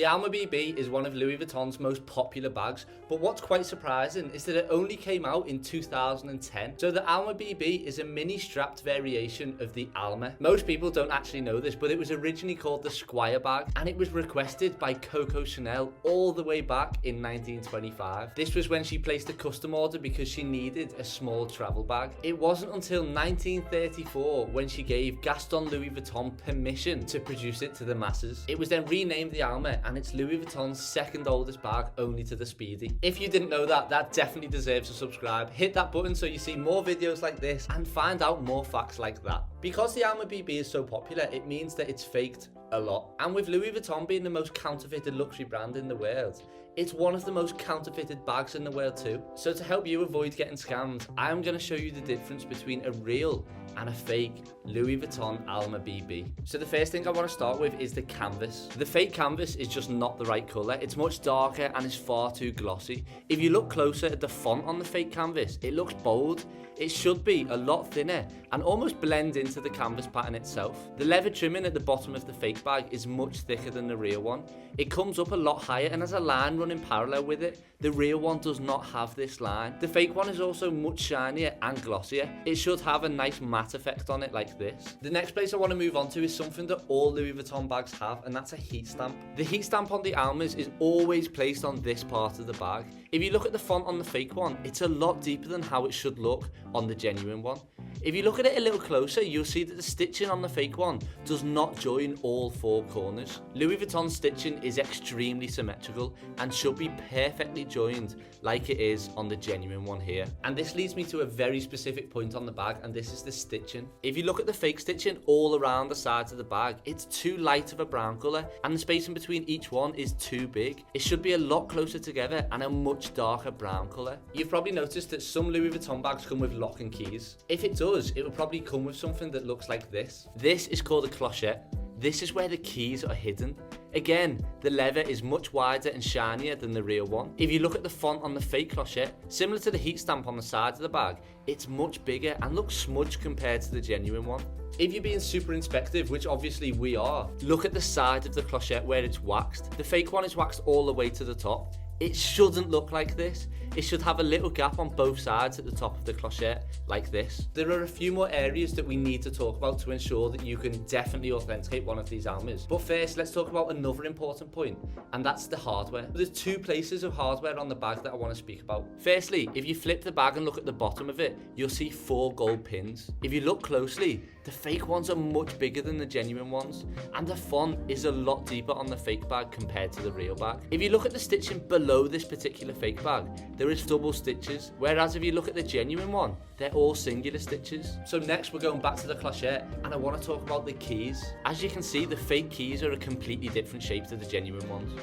The Alma BB is one of Louis Vuitton's most popular bags, but what's quite surprising is that it only came out in 2010. So the Alma BB is a mini strapped variation of the Alma. Most people don't actually know this, but it was originally called the Squire bag, and it was requested by Coco Chanel all the way back in 1925. This was when she placed a custom order because she needed a small travel bag. It wasn't until 1934 when she gave Gaston Louis Vuitton permission to produce it to the masses. It was then renamed the Alma, and it's Louis Vuitton's second oldest bag, only to the Speedy. If you didn't know that, that definitely deserves a subscribe. Hit that button so you see more videos like this and find out more facts like that. Because the Alma BB is so popular, it means that it's faked a lot. And with Louis Vuitton being the most counterfeited luxury brand in the world, it's one of the most counterfeited bags in the world too. So to help you avoid getting scammed, I'm going to show you the difference between a real and a fake Louis Vuitton Alma BB. So the first thing I want to start with is the canvas. The fake canvas is just not the right colour. It's much darker and is far too glossy. If you look closer at the font on the fake canvas, it looks bold. It should be a lot thinner and almost blend into the canvas pattern itself. The leather trimming at the bottom of the fake bag is much thicker than the real one. It comes up a lot higher and has a line running parallel with it. The real one does not have this line. The fake one is also much shinier and glossier. It should have a nice matte effect on it like this. The next place I want to move on to is something that all Louis Vuitton bags have, and that's a heat stamp. The heat stamp on the Almas is always placed on this part of the bag. If you look at the font on the fake one, it's a lot deeper than how it should look on the genuine one. If you look at it a little closer, you'll see that the stitching on the fake one does not join all four corners. Louis Vuitton's stitching is extremely symmetrical and should be perfectly joined like it is on the genuine one here. And this leads me to a very specific point on the bag, and this is the stitching. If you look at the fake stitching all around the sides of the bag, it's too light of a brown colour and the spacing between each one is too big. It should be a lot closer together and a much darker brown colour. You've probably noticed that some Louis Vuitton bags come with lock and keys. If it does, it will probably come with something that looks like this. This is called a clochette. This is where the keys are hidden. Again, the leather is much wider and shinier than the real one. If you look at the font on the fake clochette, similar to the heat stamp on the side of the bag, it's much bigger and looks smudged compared to the genuine one. If you're being super inspective, which obviously we are, look at the side of the clochette where it's waxed. The fake one is waxed all the way to the top. It shouldn't look like this. It should have a little gap on both sides at the top of the clochette, like this. There are a few more areas that we need to talk about to ensure that you can definitely authenticate one of these Almas. But first, let's talk about another important point, and that's the hardware. There's two places of hardware on the bag that I want to speak about. Firstly, if you flip the bag and look at the bottom of it, you'll see 4 gold pins. If you look closely, the fake ones are much bigger than the genuine ones, and the font is a lot deeper on the fake bag compared to the real bag. If you look at the stitching below this particular fake bag, there is double stitches, whereas if you look at the genuine one, they're all singular stitches. So next we're going back to the clochette, and I want to talk about the keys. As you can see, the fake keys are a completely different shape to the genuine ones.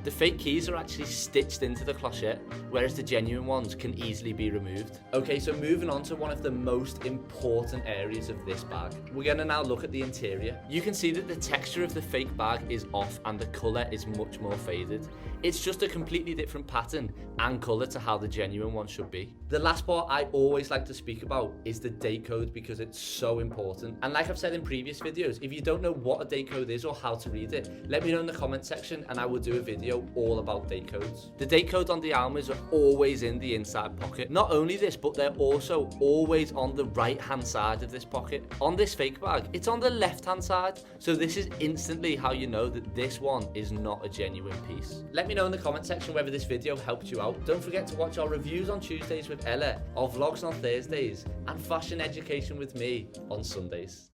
The fake keys are actually stitched into the clochette, whereas the genuine ones can easily be removed. Okay, so moving on to one of the most important areas of this bag. We're going to now look at the interior. You can see that the texture of the fake bag is off and the colour is much more faded. It's just a completely different pattern and colour to how the genuine one should be. The last part I always like to speak about is the date code, because it's so important. And like I've said in previous videos, if you don't know what a date code is or how to read it, let me know in the comment section and I will do a video all about date codes. The date codes on the Almas are always in the inside pocket. Not only this, but they're also always on the right hand side of this pocket. On this fake bag, it's on the left hand side, so this is instantly how you know that this one is not a genuine piece. Let me know in the comment section whether this video helped you out. Don't forget to watch our reviews on Tuesdays with Ella, our vlogs on Thursdays, and fashion education with me on Sundays.